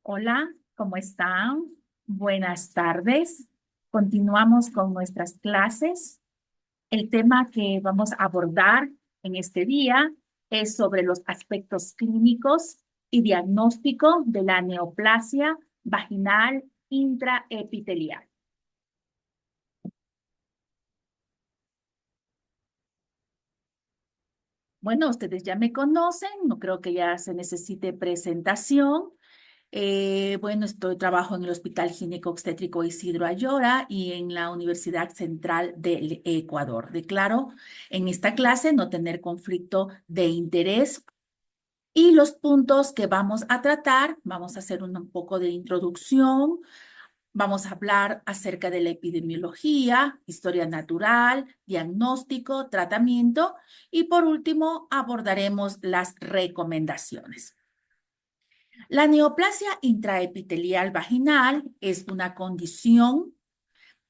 Hola, ¿cómo están? Buenas tardes. Continuamos con nuestras clases. El tema que vamos a abordar en este día es sobre los aspectos clínicos y diagnóstico de la neoplasia vaginal intraepitelial. Bueno, ustedes ya me conocen, no creo que ya se necesite presentación. Bueno, trabajo en el Hospital Gineco-Obstétrico Isidro Ayora y en la Universidad Central del Ecuador. Declaro en esta clase no tener conflicto de interés y los puntos que vamos a tratar, vamos a hacer un poco de introducción, vamos a hablar acerca de la epidemiología, historia natural, diagnóstico, tratamiento y por último abordaremos las recomendaciones. La neoplasia intraepitelial vaginal es una condición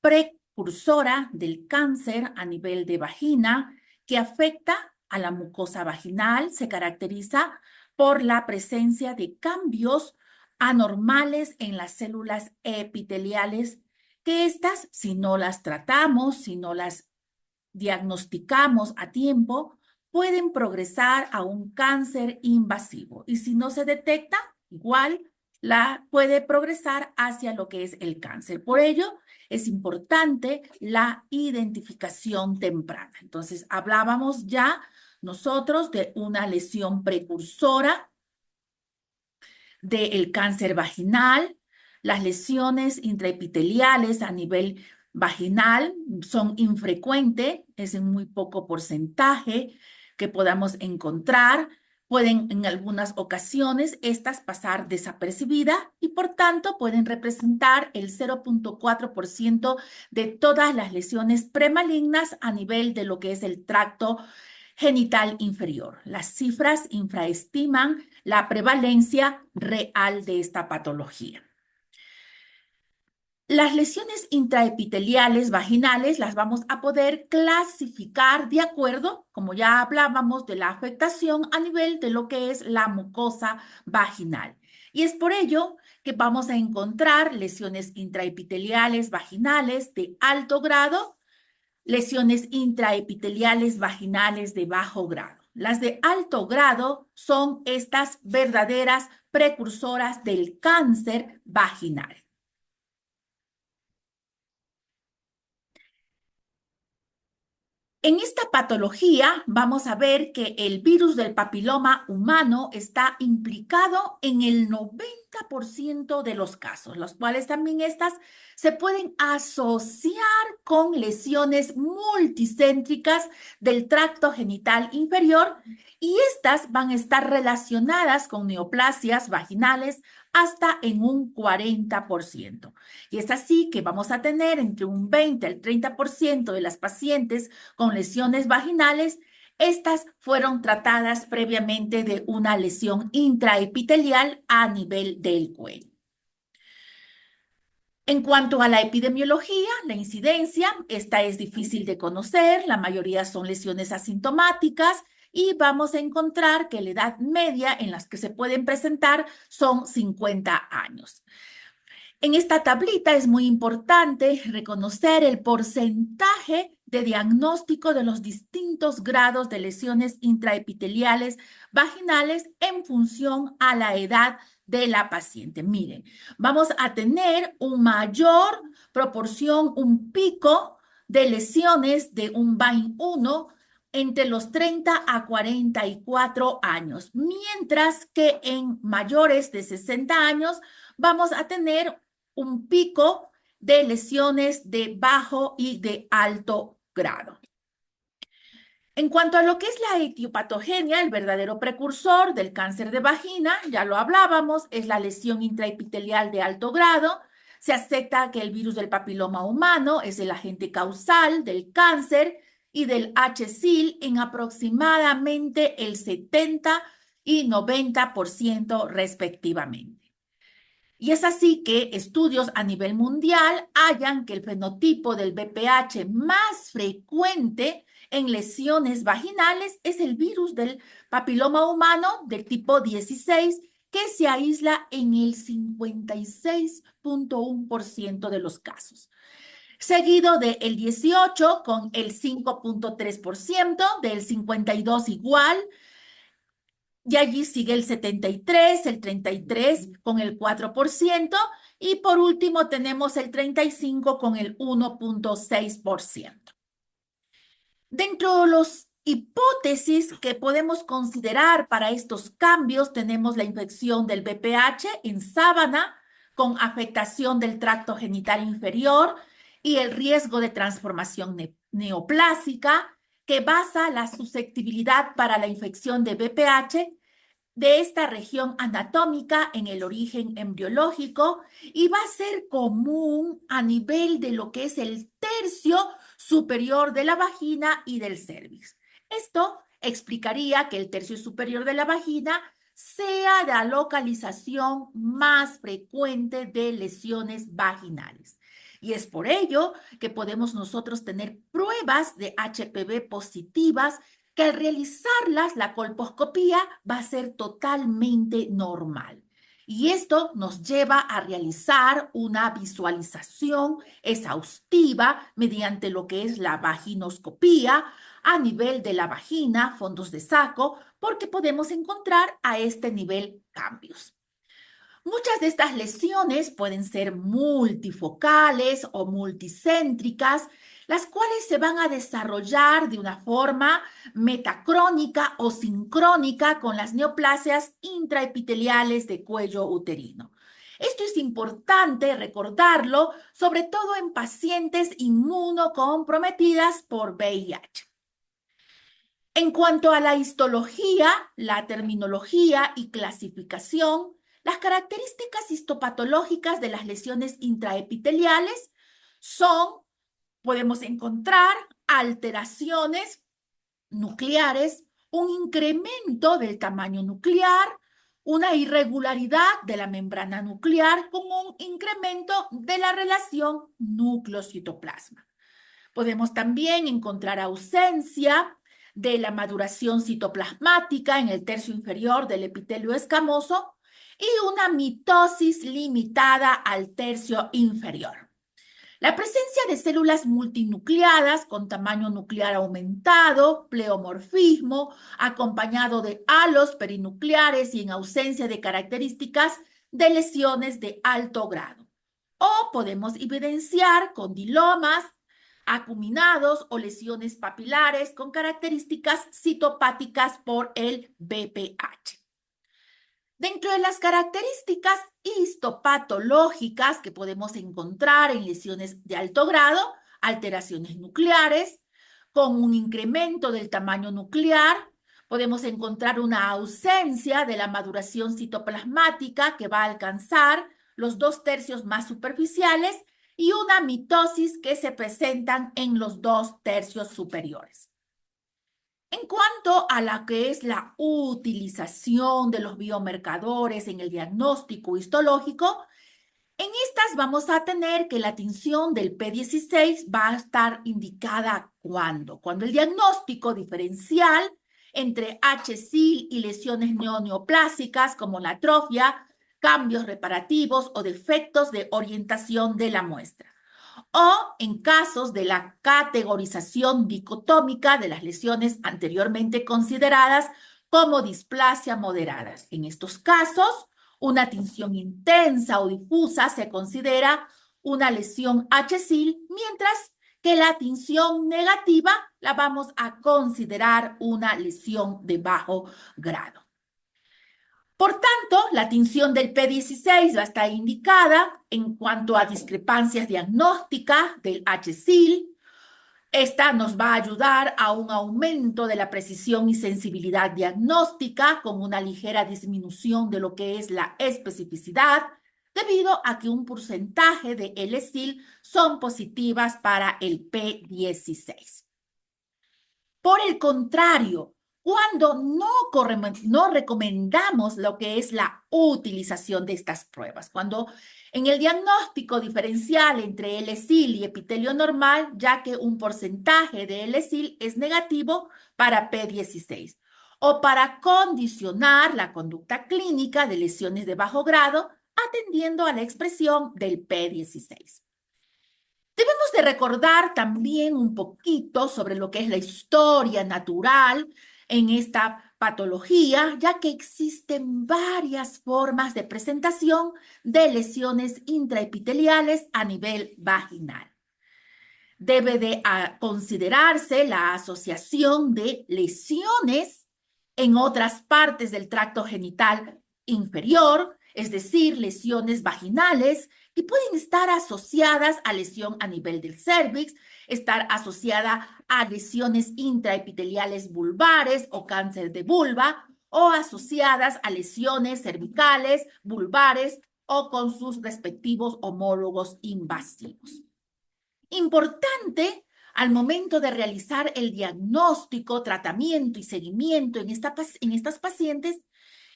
precursora del cáncer a nivel de vagina que afecta a la mucosa vaginal. Se caracteriza por la presencia de cambios anormales en las células epiteliales que estas, si no las tratamos, si no las diagnosticamos a tiempo, pueden progresar a un cáncer invasivo. Y si no se detecta, igual puede progresar hacia lo que es el cáncer. Por ello, es importante la identificación temprana. Entonces, hablábamos ya nosotros de una lesión precursora del cáncer vaginal. Las lesiones intraepiteliales a nivel vaginal son infrecuentes, es en muy poco porcentaje que podamos encontrar. Pueden en algunas ocasiones estas pasar desapercibidas y por tanto pueden representar el 0,4% de todas las lesiones premalignas a nivel de lo que es el tracto genital inferior. Las cifras infraestiman la prevalencia real de esta patología. Las lesiones intraepiteliales vaginales las vamos a poder clasificar de acuerdo, como ya hablábamos, de la afectación a nivel de lo que es la mucosa vaginal. Y es por ello que vamos a encontrar lesiones intraepiteliales vaginales de alto grado, lesiones intraepiteliales vaginales de bajo grado. Las de alto grado son estas verdaderas precursoras del cáncer vaginal. En esta patología vamos a ver que el virus del papiloma humano está implicado en el 90% de los casos, los cuales también estas se pueden asociar con lesiones multicéntricas del tracto genital inferior y estas van a estar relacionadas con neoplasias vaginales hasta en un 40%. Y es así que vamos a tener entre un 20 al 30% de las pacientes con lesiones vaginales. Estas fueron tratadas previamente de una lesión intraepitelial a nivel del cuello. En cuanto a la epidemiología, la incidencia, esta es difícil de conocer, la mayoría son lesiones asintomáticas y vamos a encontrar que la edad media en las que se pueden presentar son 50 años. En esta tablita es muy importante reconocer el porcentaje de diagnóstico de los distintos grados de lesiones intraepiteliales vaginales en función a la edad de la paciente. Miren, vamos a tener una mayor proporción, un pico de lesiones de un BAIN 1 entre los 30 a 44 años, mientras que en mayores de 60 años vamos a tener un pico de lesiones de bajo y de alto grado. En cuanto a lo que es la etiopatogenia, el verdadero precursor del cáncer de vagina, ya lo hablábamos, es la lesión intraepitelial de alto grado. Se acepta que el virus del papiloma humano es el agente causal del cáncer y del HSIL en aproximadamente el 70 y 90% respectivamente. Y es así que estudios a nivel mundial hallan que el fenotipo del BPH más frecuente en lesiones vaginales es el virus del papiloma humano del tipo 16 que se aísla en el 56,1% de los casos, seguido del 18 con el 5,3%, del 52 igual, y allí sigue el 73, el 33 con el 4%, y por último tenemos el 35 con el 1,6%. Dentro de las hipótesis que podemos considerar para estos cambios, tenemos la infección del VPH en sábana con afectación del tracto genital inferior y el riesgo de transformación neoplásica que basa la susceptibilidad para la infección de VPH de esta región anatómica en el origen embriológico y va a ser común a nivel de lo que es el tercio superior de la vagina y del cérvix. Esto explicaría que el tercio superior de la vagina sea la localización más frecuente de lesiones vaginales. Y es por ello que podemos nosotros tener pruebas de HPV positivas que al realizarlas, la colposcopía va a ser totalmente normal. Y esto nos lleva a realizar una visualización exhaustiva mediante lo que es la vaginoscopía a nivel de la vagina, fondos de saco, porque podemos encontrar a este nivel cambios. Muchas de estas lesiones pueden ser multifocales o multicéntricas, las cuales se van a desarrollar de una forma metacrónica o sincrónica con las neoplasias intraepiteliales de cuello uterino. Esto es importante recordarlo, sobre todo en pacientes inmunocomprometidas por VIH. En cuanto a la histología, la terminología y clasificación, las características histopatológicas de las lesiones intraepiteliales son, podemos encontrar alteraciones nucleares, un incremento del tamaño nuclear, una irregularidad de la membrana nuclear con un incremento de la relación núcleo-citoplasma. Podemos también encontrar ausencia de la maduración citoplasmática en el tercio inferior del epitelio escamoso y una mitosis limitada al tercio inferior. La presencia de células multinucleadas con tamaño nuclear aumentado, pleomorfismo, acompañado de halos perinucleares y en ausencia de características de lesiones de alto grado. O podemos evidenciar condilomas acuminados o lesiones papilares con características citopáticas por el VPH. Dentro de las características histopatológicas que podemos encontrar en lesiones de alto grado, alteraciones nucleares, con un incremento del tamaño nuclear, podemos encontrar una ausencia de la maduración citoplasmática que va a alcanzar los 2/3 más superficiales y una mitosis que se presentan en los 2/3 superiores. En cuanto a la que es la utilización de los biomarcadores en el diagnóstico histológico, en estas vamos a tener que la tinción del P16 va a estar indicada cuando el diagnóstico diferencial entre HSIL y lesiones neoneoplásicas como la atrofia, cambios reparativos o defectos de orientación de la muestra, o en casos de la categorización dicotómica de las lesiones anteriormente consideradas como displasia moderada. En estos casos, una tinción intensa o difusa se considera una lesión HSIL, mientras que la tinción negativa la vamos a considerar una lesión de bajo grado. Por tanto, la tinción del P16 va a estar indicada en cuanto a discrepancias diagnósticas del HSIL. Esta nos va a ayudar a un aumento de la precisión y sensibilidad diagnóstica con una ligera disminución de lo que es la especificidad, debido a que un porcentaje de LSIL son positivas para el P16. Por el contrario, cuando no recomendamos lo que es la utilización de estas pruebas, cuando en el diagnóstico diferencial entre LSIL y epitelio normal, ya que un porcentaje de LSIL es negativo para P16, o para condicionar la conducta clínica de lesiones de bajo grado, atendiendo a la expresión del P16. Debemos de recordar también un poquito sobre lo que es la historia natural en esta patología, ya que existen varias formas de presentación de lesiones intraepiteliales a nivel vaginal. Debe de considerarse la asociación de lesiones en otras partes del tracto genital inferior, es decir, lesiones vaginales, que pueden estar asociadas a lesión a nivel del cérvix, estar asociada a lesiones intraepiteliales vulvares o cáncer de vulva, o asociadas a lesiones cervicales, vulvares o con sus respectivos homólogos invasivos. Importante al momento de realizar el diagnóstico, tratamiento y seguimiento en estas pacientes,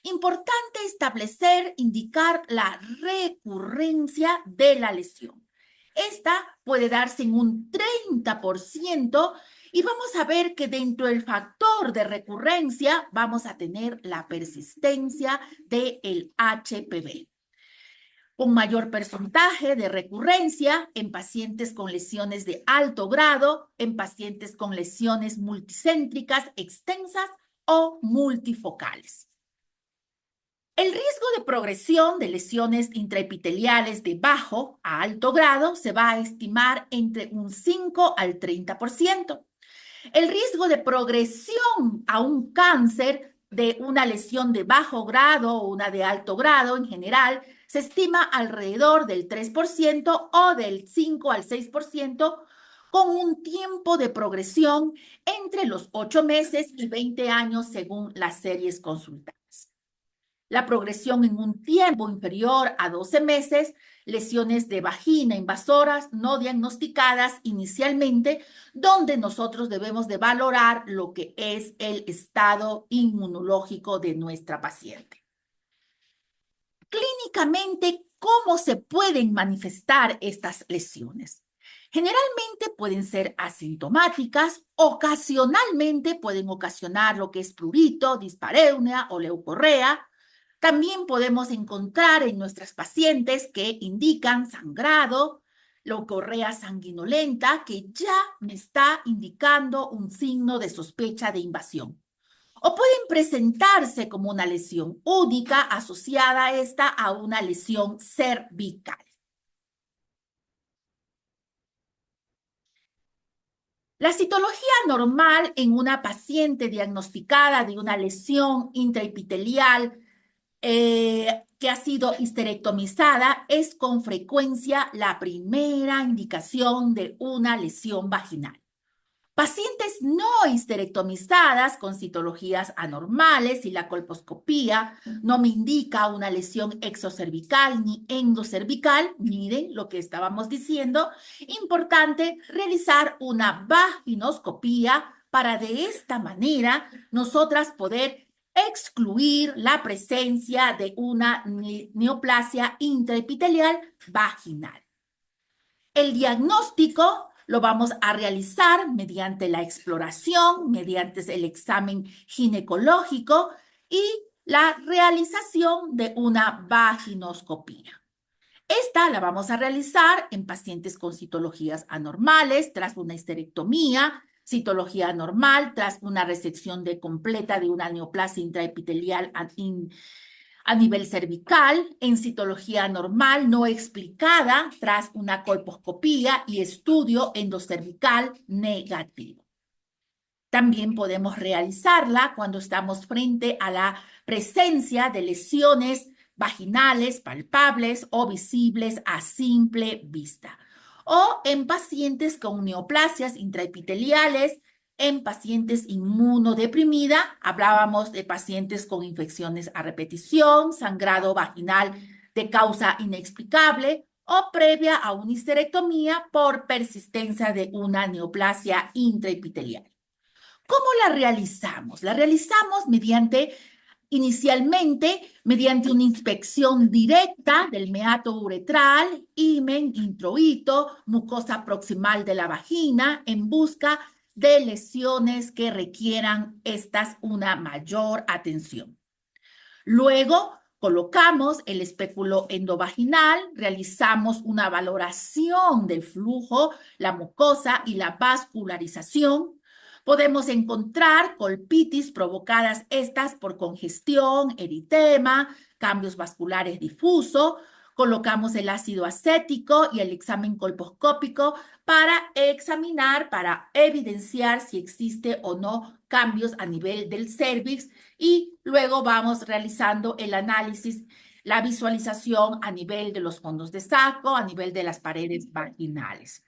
importante establecer, indicar la recurrencia de la lesión. Esta puede darse en un 30% y vamos a ver que dentro del factor de recurrencia vamos a tener la persistencia del HPV. Un mayor porcentaje de recurrencia en pacientes con lesiones de alto grado, en pacientes con lesiones multicéntricas extensas o multifocales. El riesgo de progresión de lesiones intraepiteliales de bajo a alto grado se va a estimar entre un 5 al 30%. El riesgo de progresión a un cáncer de una lesión de bajo grado o una de alto grado en general se estima alrededor del 3% o del 5 al 6%, con un tiempo de progresión entre los 8 meses y 20 años según las series consultadas. La progresión en un tiempo inferior a 12 meses, lesiones de vagina invasoras no diagnosticadas inicialmente, donde nosotros debemos de valorar lo que es el estado inmunológico de nuestra paciente. Clínicamente, ¿cómo se pueden manifestar estas lesiones? Generalmente pueden ser asintomáticas, ocasionalmente pueden ocasionar lo que es prurito, dispareunia o leucorrea. También podemos encontrar en nuestras pacientes que indican sangrado, leucorrea sanguinolenta, que ya me está indicando un signo de sospecha de invasión. O pueden presentarse como una lesión única asociada a esta a una lesión cervical. La citología normal en una paciente diagnosticada de una lesión intraepitelial que ha sido histerectomizada es con frecuencia la primera indicación de una lesión vaginal. Pacientes no histerectomizadas con citologías anormales y la colposcopía no me indica una lesión exocervical ni endocervical, miren lo que estábamos diciendo, importante realizar una vaginoscopía para de esta manera nosotras poder excluir la presencia de una neoplasia intraepitelial vaginal. El diagnóstico lo vamos a realizar mediante la exploración, mediante el examen ginecológico y la realización de una vaginoscopía. Esta la vamos a realizar en pacientes con citologías anormales tras una histerectomía, citología anormal tras una resección completa de una neoplasia intraepitelial a nivel cervical, en citología normal no explicada tras una colposcopía y estudio endocervical negativo. También podemos realizarla cuando estamos frente a la presencia de lesiones vaginales palpables o visibles a simple vista, o en pacientes con neoplasias intraepiteliales, en pacientes inmunodeprimida, hablábamos de pacientes con infecciones a repetición, sangrado vaginal de causa inexplicable o previa a una histerectomía por persistencia de una neoplasia intraepitelial. ¿Cómo la realizamos? La realizamos inicialmente mediante una inspección directa del meato uretral, himen, introito, mucosa proximal de la vagina, en busca de lesiones que requieran una mayor atención. Luego, colocamos el espéculo endovaginal, realizamos una valoración del flujo, la mucosa y la vascularización. Podemos encontrar colpitis provocadas estas por congestión, eritema, cambios vasculares difusos. Colocamos el ácido acético y el examen colposcópico para examinar, para evidenciar si existe o no cambios a nivel del cérvix, y luego vamos realizando el análisis, la visualización a nivel de los fondos de saco, a nivel de las paredes vaginales.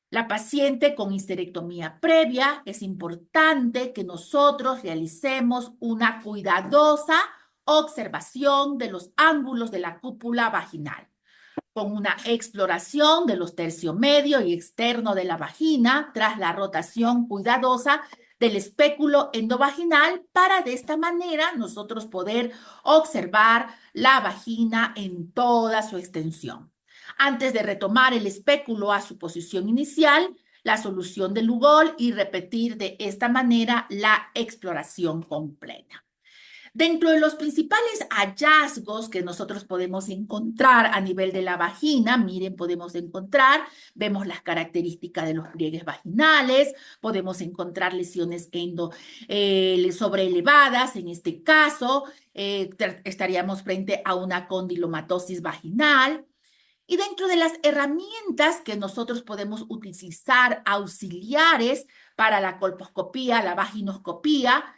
La paciente con histerectomía previa, es importante que nosotros realicemos una cuidadosa observación de los ángulos de la cúpula vaginal, con una exploración de los tercios medio y externo de la vagina tras la rotación cuidadosa del espéculo endovaginal, para de esta manera nosotros poder observar la vagina en toda su extensión. Antes de retomar el espéculo a su posición inicial, la solución de Lugol, y repetir de esta manera la exploración completa. Dentro de los principales hallazgos que nosotros podemos encontrar a nivel de la vagina, miren, vemos las características de los pliegues vaginales, podemos encontrar lesiones sobreelevadas. En este caso, estaríamos frente a una condilomatosis vaginal. Y dentro de las herramientas que nosotros podemos utilizar auxiliares para la colposcopía, la vaginoscopía,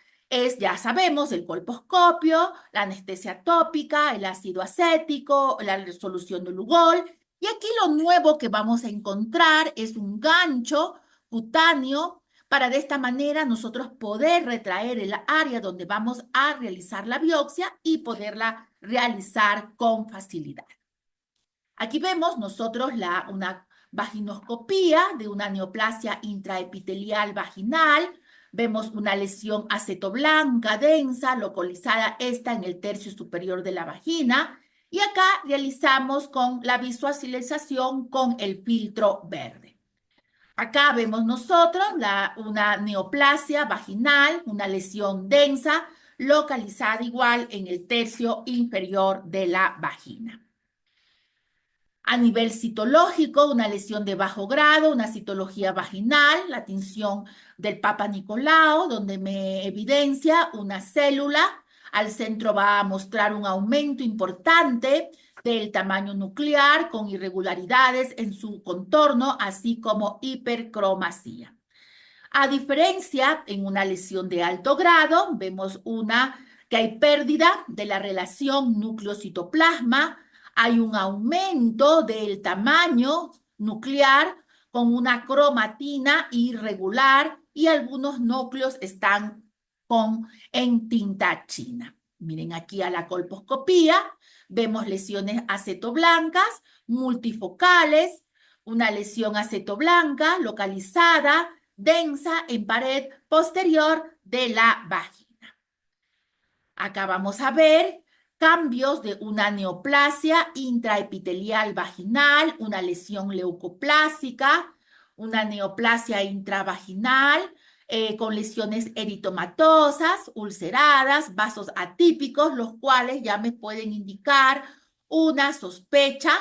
ya sabemos, el colposcopio, la anestesia tópica, el ácido acético, la solución de Lugol. Y aquí lo nuevo que vamos a encontrar es un gancho cutáneo, para de esta manera nosotros poder retraer el área donde vamos a realizar la biopsia y poderla realizar con facilidad. Aquí vemos nosotros una vaginoscopía de una neoplasia intraepitelial vaginal. Vemos una lesión acetoblanca densa, localizada esta en el tercio superior de la vagina. Y acá realizamos con la visualización con el filtro verde. Acá vemos nosotros una neoplasia vaginal, una lesión densa, localizada igual en el tercio inferior de la vagina. A nivel citológico, una lesión de bajo grado, una citología vaginal, la tinción del Papa Nicolau, donde me evidencia una célula. Al centro va a mostrar un aumento importante del tamaño nuclear con irregularidades en su contorno, así como hipercromasía. A diferencia, en una lesión de alto grado, vemos que hay pérdida de la relación núcleo-citoplasma, hay un aumento del tamaño nuclear con una cromatina irregular, y algunos núcleos están en tinta china. Miren aquí a la colposcopía, vemos lesiones acetoblancas multifocales, una lesión acetoblanca localizada densa en pared posterior de la vagina. Acá vamos a ver cambios de una neoplasia intraepitelial vaginal, una lesión leucoplásica, una neoplasia intravaginal con lesiones eritomatosas, ulceradas, vasos atípicos, los cuales ya me pueden indicar una sospecha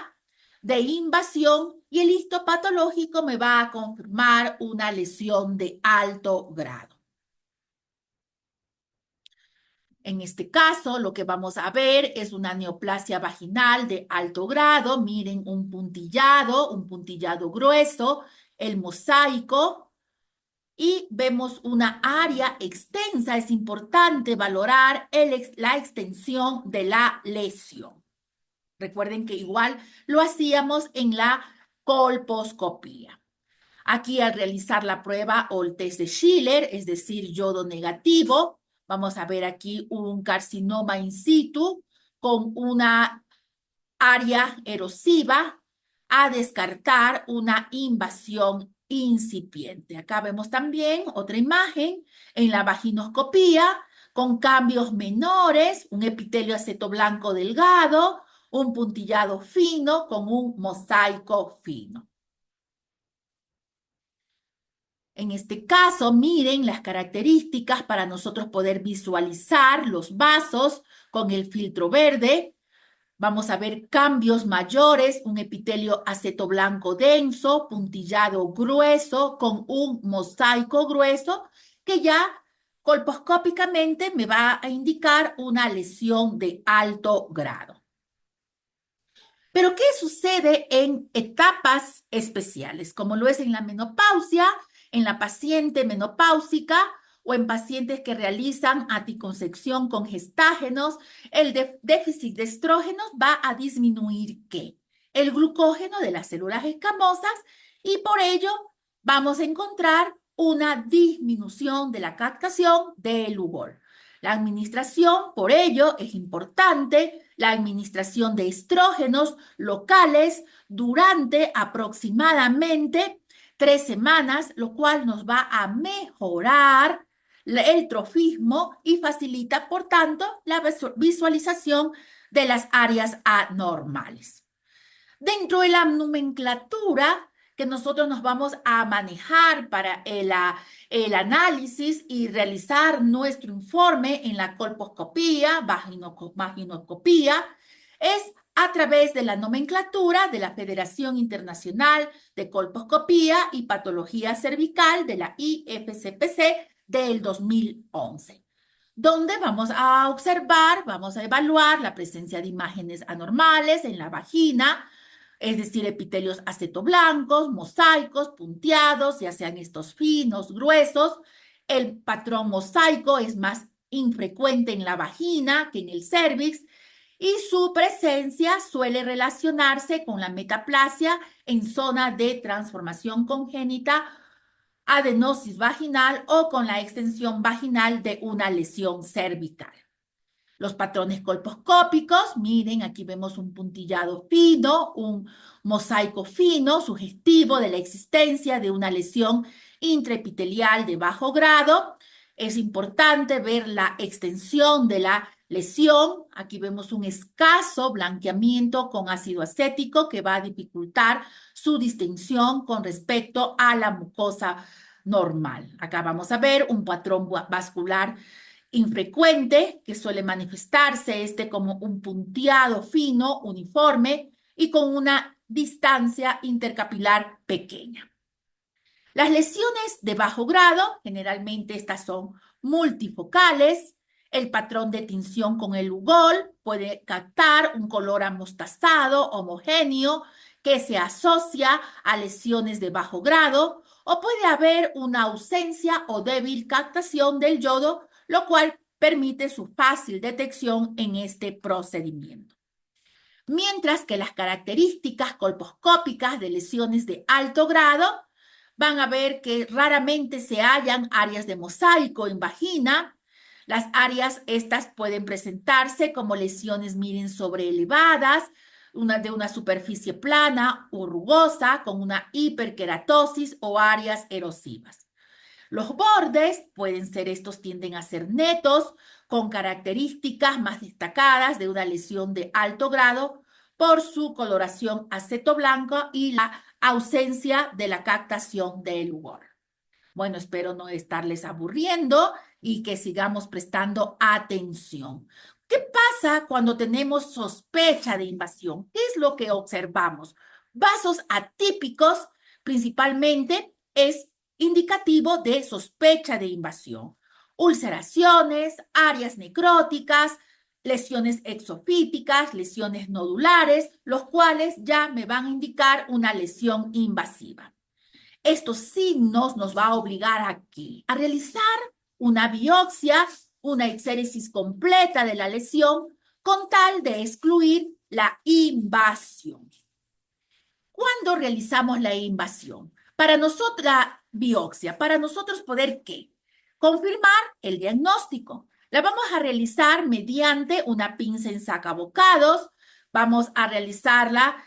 de invasión, y el histopatológico me va a confirmar una lesión de alto grado. En este caso, lo que vamos a ver es una neoplasia vaginal de alto grado. Miren, un puntillado grueso, el mosaico, y vemos una área extensa. Es importante valorar la extensión de la lesión. Recuerden que igual lo hacíamos en la colposcopía. Aquí, al realizar la prueba o el test de Schiller, es decir, yodo negativo, vamos a ver aquí un carcinoma in situ con una área erosiva, a descartar una invasión incipiente. Acá vemos también otra imagen en la vaginoscopía con cambios menores, un epitelio acetoblanco delgado, un puntillado fino con un mosaico fino. En este caso, miren las características para nosotros poder visualizar los vasos con el filtro verde. Vamos a ver cambios mayores, un epitelio acetoblanco denso, puntillado grueso, con un mosaico grueso, que ya colposcópicamente me va a indicar una lesión de alto grado. Pero ¿qué sucede en etapas especiales, como lo es en la menopausia, en la paciente menopáusica o en pacientes que realizan anticoncepción con gestágenos? El déficit de estrógenos va a disminuir ¿qué? El glucógeno de las células escamosas, y por ello vamos a encontrar una disminución de la captación del UGOL. La administración, por ello, es importante, la administración de estrógenos locales durante aproximadamente 3 semanas, lo cual nos va a mejorar el trofismo y facilita, por tanto, la visualización de las áreas anormales. Dentro de la nomenclatura que nosotros nos vamos a manejar para el análisis y realizar nuestro informe en la colposcopía, vaginoscopía, es a través de la nomenclatura de la Federación Internacional de Colposcopía y Patología Cervical de la IFCPC del 2011, donde vamos a observar, vamos a evaluar la presencia de imágenes anormales en la vagina, es decir, epitelios acetoblancos, mosaicos, punteados, ya sean estos finos, gruesos. El patrón mosaico es más infrecuente en la vagina que en el cérvix, y su presencia suele relacionarse con la metaplasia en zona de transformación congénita, adenosis vaginal o con la extensión vaginal de una lesión cervical. Los patrones colposcópicos, miren, aquí vemos un puntillado fino, un mosaico fino, sugestivo de la existencia de una lesión intraepitelial de bajo grado. Es importante ver la extensión de la lesión. Aquí vemos un escaso blanqueamiento con ácido acético que va a dificultar su distinción con respecto a la mucosa normal. Acá vamos a ver un patrón vascular infrecuente, que suele manifestarse como un punteado fino, uniforme y con una distancia intercapilar pequeña. Las lesiones de bajo grado, generalmente estas son multifocales. El patrón de tinción con el UGOL puede captar un color amostazado homogéneo que se asocia a lesiones de bajo grado, o puede haber una ausencia o débil captación del yodo, lo cual permite su fácil detección en este procedimiento. Mientras que las características colposcópicas de lesiones de alto grado van a ver que raramente se hallan áreas de mosaico en vagina. Las áreas estas pueden presentarse como lesiones, miren, sobreelevadas, de una superficie plana o rugosa con una hiperkeratosis o áreas erosivas. Los bordes pueden ser, estos tienden a ser netos, con características más destacadas de una lesión de alto grado por su coloración acetoblanca y la ausencia de la captación del UGOR. Bueno, espero no estarles aburriendo y que sigamos prestando atención. ¿Qué pasa cuando tenemos sospecha de invasión? ¿Qué es lo que observamos? Vasos atípicos, principalmente, es indicativo de sospecha de invasión. Ulceraciones, áreas necróticas, lesiones exofíticas, lesiones nodulares, los cuales ya me van a indicar una lesión invasiva. Estos signos nos va a obligar aquí a realizar una biopsia, una exéresis completa de la lesión, con tal de excluir la invasión. ¿Cuándo realizamos la invasión? Para nosotros, la biopsia, para nosotros poder, ¿qué? Confirmar el diagnóstico. La vamos a realizar mediante una pinza en sacabocados. Vamos a realizarla,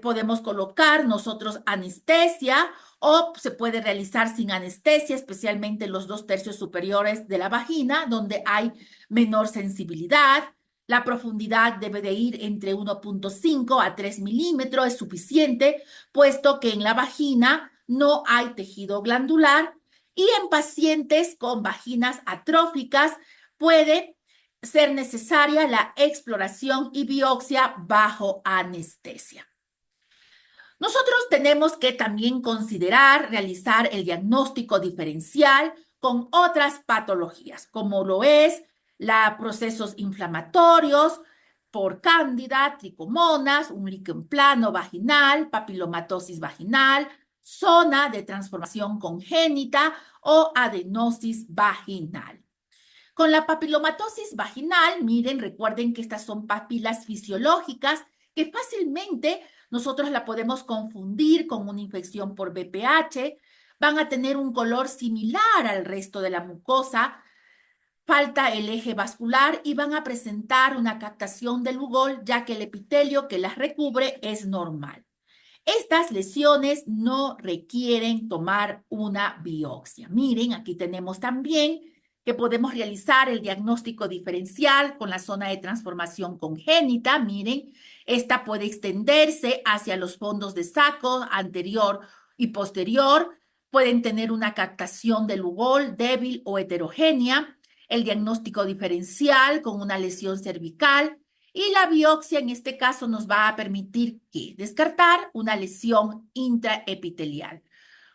podemos colocar nosotros anestesia, o se puede realizar sin anestesia, especialmente en los 2/3 superiores de la vagina, donde hay menor sensibilidad. La profundidad debe de ir entre 1.5 a 3 milímetros, es suficiente, puesto que en la vagina no hay tejido glandular y en pacientes con vaginas atróficas puede ser necesaria la exploración y biopsia bajo anestesia. Nosotros tenemos que también considerar realizar el diagnóstico diferencial con otras patologías, como lo es procesos inflamatorios por cándida, tricomonas, un líquen plano vaginal, papilomatosis vaginal, zona de transformación congénita o adenosis vaginal. Con la papilomatosis vaginal, miren, recuerden que estas son papilas fisiológicas que fácilmente nosotros la podemos confundir con una infección por VPH, van a tener un color similar al resto de la mucosa, falta el eje vascular y van a presentar una captación del Lugol, ya que el epitelio que las recubre es normal. Estas lesiones no requieren tomar una biopsia. Miren, aquí tenemos también que podemos realizar el diagnóstico diferencial con la zona de transformación congénita. Miren, esta puede extenderse hacia los fondos de saco anterior y posterior. Pueden tener una captación del Lugol débil o heterogénea. El diagnóstico diferencial con una lesión cervical. Y la biopsia en este caso nos va a permitir que descartar una lesión intraepitelial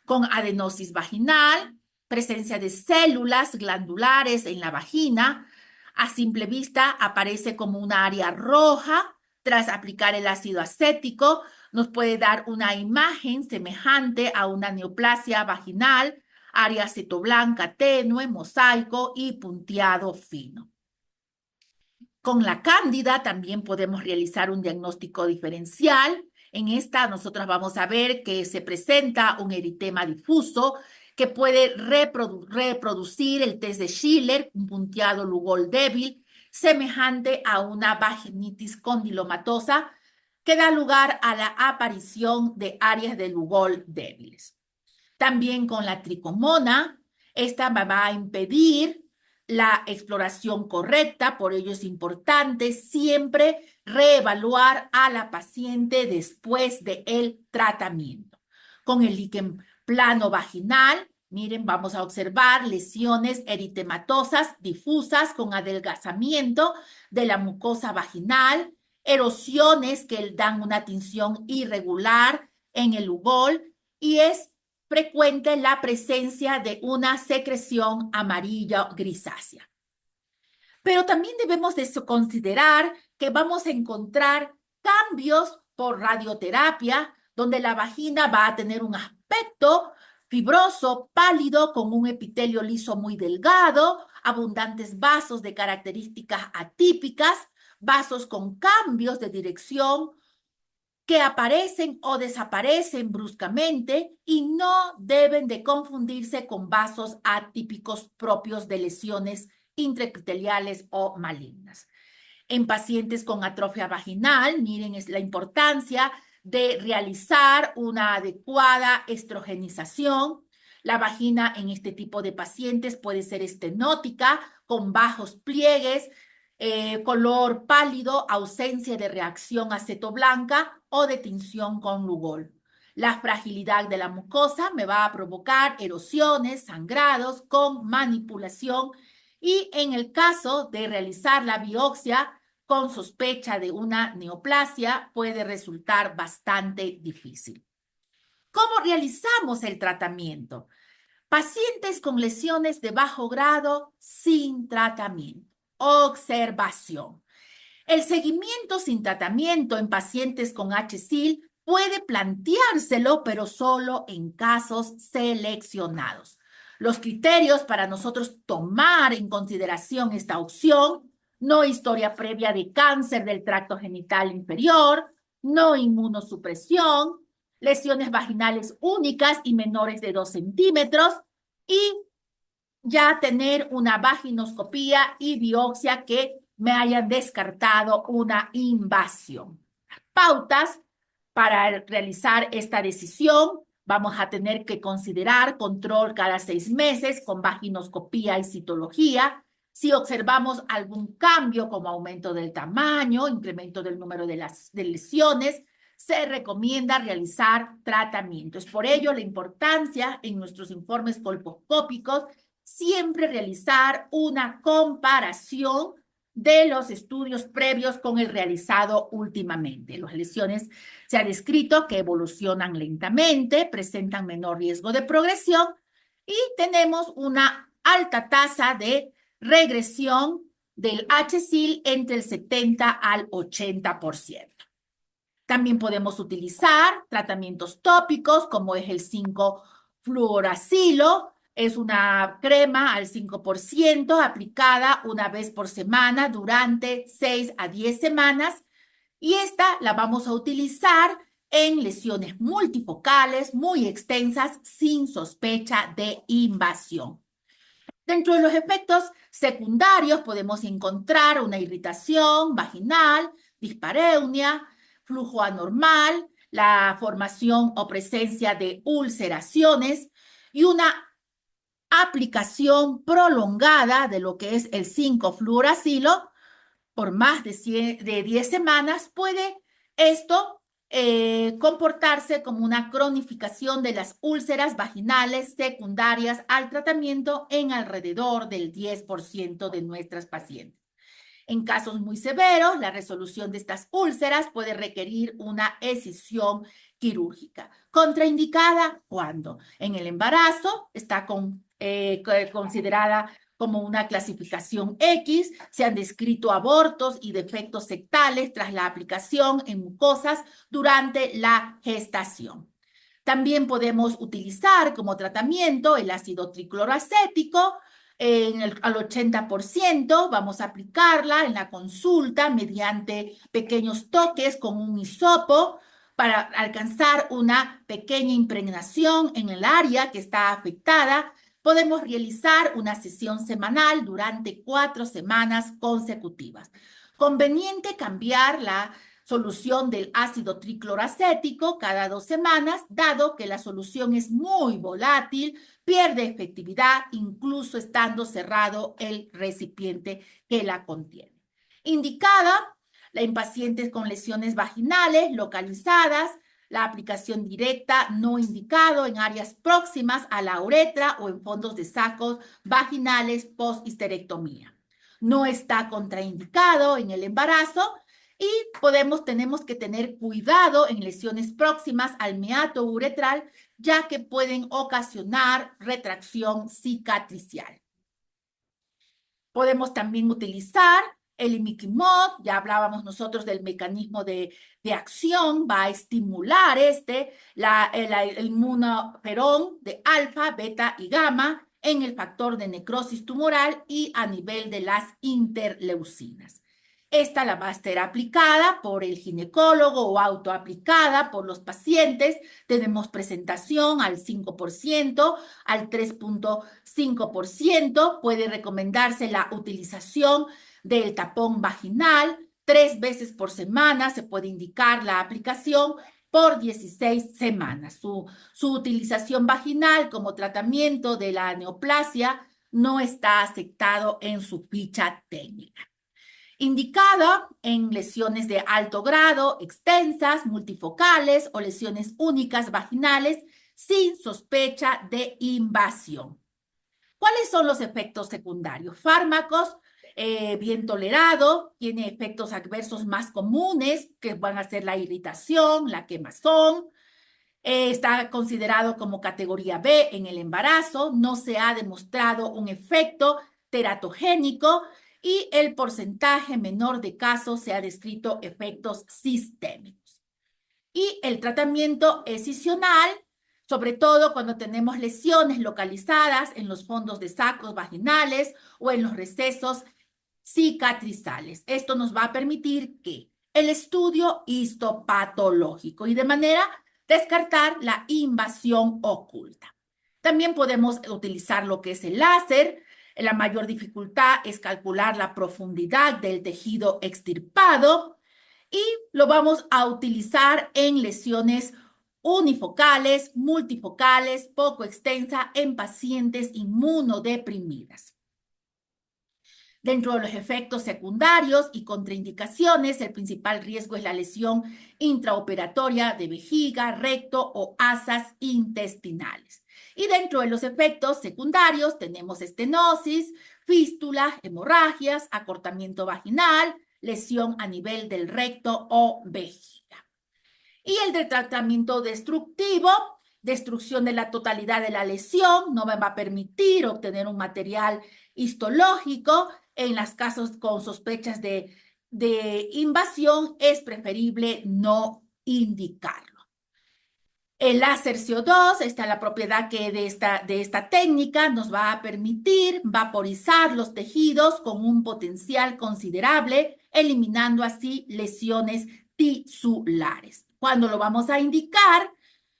con adenosis vaginal, presencia de células glandulares en la vagina. A simple vista aparece como una área roja tras aplicar el ácido acético. Nos puede dar una imagen semejante a una neoplasia vaginal, área acetoblanca tenue, mosaico y punteado fino. Con la cándida también podemos realizar un diagnóstico diferencial. En esta nosotros vamos a ver que se presenta un eritema difuso que puede reproducir el test de Schiller, un punteado Lugol débil, semejante a una vaginitis condilomatosa que da lugar a la aparición de áreas de Lugol débiles. También con la tricomona, esta va a impedir la exploración correcta, por ello es importante siempre reevaluar a la paciente después del tratamiento. Con el líquen plano vaginal, miren, vamos a observar lesiones eritematosas difusas con adelgazamiento de la mucosa vaginal, erosiones que dan una tinción irregular en el Lugol y es frecuente la presencia de una secreción amarilla grisácea. Pero también debemos de considerar que vamos a encontrar cambios por radioterapia, donde la vagina va a tener un aspecto fibroso, pálido, con un epitelio liso muy delgado, abundantes vasos de características atípicas, vasos con cambios de dirección, que aparecen o desaparecen bruscamente y no deben de confundirse con vasos atípicos propios de lesiones intraepiteliales o malignas. En pacientes con atrofia vaginal, miren, es la importancia de realizar una adecuada estrogenización. La vagina en este tipo de pacientes puede ser estenótica, con bajos pliegues, color pálido, ausencia de reacción acetoblanca o de tinción con Lugol. La fragilidad de la mucosa me va a provocar erosiones, sangrados con manipulación y en el caso de realizar la biopsia con sospecha de una neoplasia puede resultar bastante difícil. ¿Cómo realizamos el tratamiento? Pacientes con lesiones de bajo grado sin tratamiento. Observación. El seguimiento sin tratamiento en pacientes con HSIL puede planteárselo, pero solo en casos seleccionados. Los criterios para nosotros tomar en consideración esta opción: no historia previa de cáncer del tracto genital inferior, no inmunosupresión, lesiones vaginales únicas y menores de 2 centímetros y ya tener una vaginoscopía y biopsia que me hayan descartado una invasión. Pautas para realizar esta decisión: vamos a tener que considerar control cada 6 meses con vaginoscopía y citología. Si observamos algún cambio como aumento del tamaño, incremento del número de lesiones, se recomienda realizar tratamientos. Por ello, la importancia en nuestros informes colposcópicos siempre realizar una comparación de los estudios previos con el realizado últimamente. Las lesiones se ha descrito que evolucionan lentamente, presentan menor riesgo de progresión y tenemos una alta tasa de regresión del HSIL entre el 70 al 80%. También podemos utilizar tratamientos tópicos como es el 5-fluoracilo. Es una crema al 5% aplicada una vez por semana durante 6 a 10 semanas. Y esta la vamos a utilizar en lesiones multifocales muy extensas sin sospecha de invasión. Dentro de los efectos secundarios podemos encontrar una irritación vaginal, dispareunia, flujo anormal, la formación o presencia de ulceraciones y una aplicación prolongada de lo que es el 5-fluoracilo por más de 10 semanas, puede esto comportarse como una cronificación de las úlceras vaginales secundarias al tratamiento en alrededor del 10% de nuestras pacientes. En casos muy severos, la resolución de estas úlceras puede requerir una escisión quirúrgica. Contraindicada cuando en el embarazo está considerada como una clasificación X, se han descrito abortos y defectos sectales tras la aplicación en mucosas durante la gestación. También podemos utilizar como tratamiento el ácido tricloroacético al 80%, vamos a aplicarla en la consulta mediante pequeños toques con un hisopo para alcanzar una pequeña impregnación en el área que está afectada. Podemos realizar una sesión semanal durante 4 semanas consecutivas. Conveniente cambiar la solución del ácido tricloroacético cada 2 semanas, dado que la solución es muy volátil, pierde efectividad incluso estando cerrado el recipiente que la contiene. Indicada en pacientes con lesiones vaginales localizadas, la aplicación directa no indicado en áreas próximas a la uretra o en fondos de sacos vaginales post-histerectomía. No está contraindicado en el embarazo y tenemos que tener cuidado en lesiones próximas al meato uretral, ya que pueden ocasionar retracción cicatricial. Podemos también utilizar el imiquimod, ya hablábamos nosotros del mecanismo de acción, va a estimular el inmunoferón de alfa, beta y gamma en el factor de necrosis tumoral y a nivel de las interleucinas. Esta la va a ser aplicada por el ginecólogo o autoaplicada por los pacientes. Tenemos presentación al 5%, al 3.5%. Puede recomendarse la utilización del tapón vaginal. 3 veces por semana se puede indicar la aplicación por 16 semanas. Su utilización vaginal como tratamiento de la neoplasia no está aceptado en su ficha técnica. Indicada en lesiones de alto grado, extensas, multifocales o lesiones únicas vaginales sin sospecha de invasión. ¿Cuáles son los efectos secundarios? Fármacos bien tolerado, tiene efectos adversos más comunes que van a ser la irritación, la quemazón. Está considerado como categoría B en el embarazo, no se ha demostrado un efecto teratogénico y el porcentaje menor de casos se ha descrito efectos sistémicos. Y el tratamiento escisional, sobre todo cuando tenemos lesiones localizadas en los fondos de sacos vaginales o en los recesos cicatrizales. Esto nos va a permitir que el estudio histopatológico y de manera descartar la invasión oculta. También podemos utilizar lo que es el láser. La mayor dificultad es calcular la profundidad del tejido extirpado y lo vamos a utilizar en lesiones unifocales, multifocales, poco extensa en pacientes inmunodeprimidas. Dentro de los efectos secundarios y contraindicaciones, el principal riesgo es la lesión intraoperatoria de vejiga, recto o asas intestinales. Y dentro de los efectos secundarios tenemos estenosis, fístula, hemorragias, acortamiento vaginal, lesión a nivel del recto o vejiga. Y el de tratamiento destructivo, destrucción de la totalidad de la lesión, no me va a permitir obtener un material histológico. En los casos con sospechas de invasión, es preferible no indicarlo. El láser CO2, esta es la propiedad que de esta técnica nos va a permitir vaporizar los tejidos con un potencial considerable, eliminando así lesiones tisulares. ¿Cuándo lo vamos a indicar?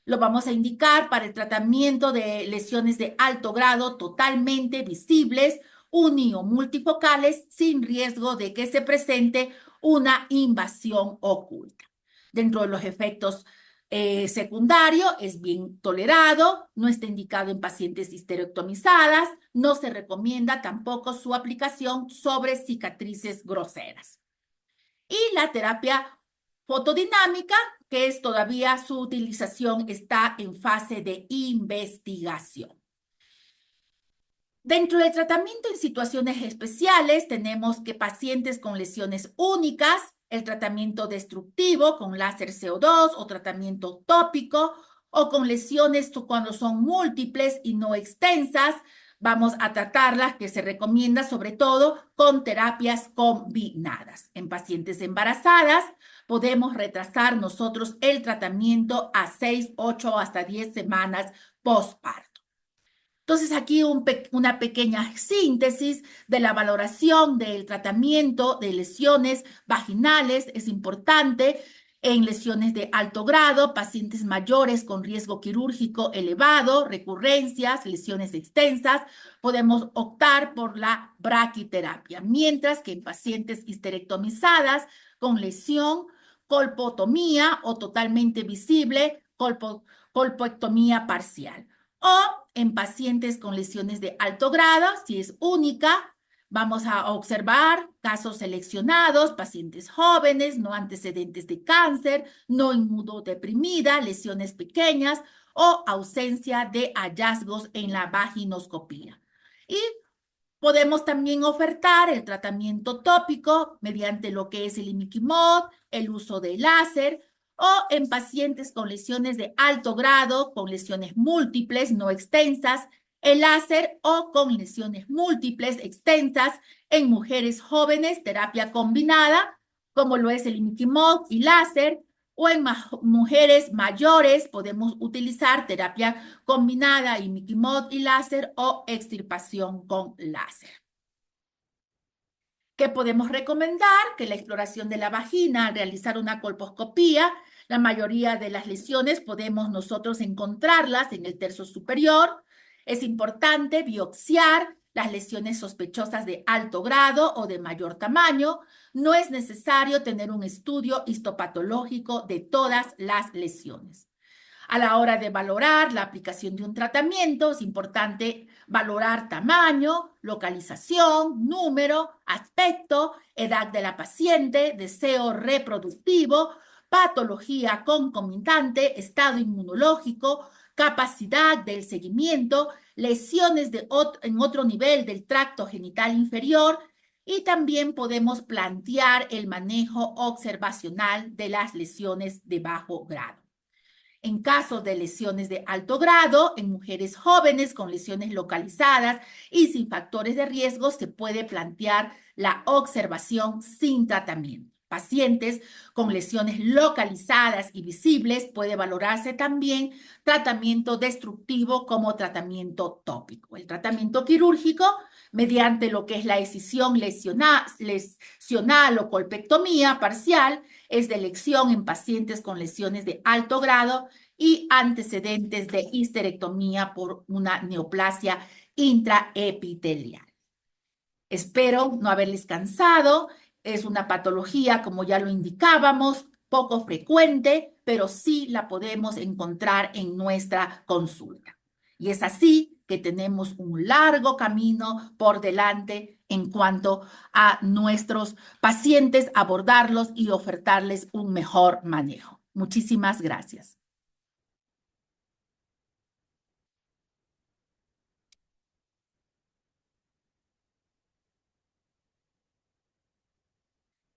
Lo vamos a indicar para el tratamiento de lesiones de alto grado totalmente visibles, uni o multifocales, sin riesgo de que se presente una invasión oculta. Dentro de los efectos secundario, es bien tolerado, no está indicado en pacientes histerectomizadas, no se recomienda tampoco su aplicación sobre cicatrices groseras. Y la terapia fotodinámica, que es todavía su utilización está en fase de investigación. Dentro del tratamiento en situaciones especiales, tenemos que pacientes con lesiones únicas, el tratamiento destructivo con láser CO2 o tratamiento tópico, o con lesiones cuando son múltiples y no extensas, vamos a tratarlas, que se recomienda sobre todo con terapias combinadas. En pacientes embarazadas, podemos retrasar nosotros el tratamiento a 6, 8 o hasta 10 semanas postparto. Entonces, aquí una pequeña síntesis de la valoración del tratamiento de lesiones vaginales es importante en lesiones de alto grado, pacientes mayores con riesgo quirúrgico elevado, recurrencias, lesiones extensas, podemos optar por la braquiterapia, mientras que en pacientes histerectomizadas con lesión, colpotomía o totalmente visible, colpoectomía parcial. O en pacientes con lesiones de alto grado, si es única, vamos a observar casos seleccionados, pacientes jóvenes, no antecedentes de cáncer, no inmunodeprimida, lesiones pequeñas o ausencia de hallazgos en la vaginoscopía. Y podemos también ofertar el tratamiento tópico mediante lo que es el imiquimod, el uso de láser, o en pacientes con lesiones de alto grado, con lesiones múltiples no extensas, el láser, o con lesiones múltiples extensas en mujeres jóvenes, terapia combinada, como lo es el imiquimod y láser, o en mujeres mayores podemos utilizar terapia combinada, imiquimod y láser, o extirpación con láser. ¿Qué podemos recomendar? Que la exploración de la vagina, realizar una colposcopía. La mayoría de las lesiones podemos nosotros encontrarlas en el tercio superior. Es importante biopsiar las lesiones sospechosas de alto grado o de mayor tamaño. No es necesario tener un estudio histopatológico de todas las lesiones. A la hora de valorar la aplicación de un tratamiento, es importante valorar tamaño, localización, número, aspecto, edad de la paciente, deseo reproductivo, patología concomitante, estado inmunológico, capacidad del seguimiento, lesiones en otro nivel del tracto genital inferior, y también podemos plantear el manejo observacional de las lesiones de bajo grado. En casos de lesiones de alto grado, en mujeres jóvenes con lesiones localizadas y sin factores de riesgo, se puede plantear la observación sin tratamiento. Pacientes con lesiones localizadas y visibles puede valorarse también tratamiento destructivo como tratamiento tópico. El tratamiento quirúrgico, mediante lo que es la escisión lesional o colpectomía parcial, es de elección en pacientes con lesiones de alto grado y antecedentes de histerectomía por una neoplasia intraepitelial. Espero no haberles cansado. Es una patología, como ya lo indicábamos, poco frecuente, pero sí la podemos encontrar en nuestra consulta. Y es así que tenemos un largo camino por delante en cuanto a nuestros pacientes, abordarlos y ofertarles un mejor manejo. Muchísimas gracias.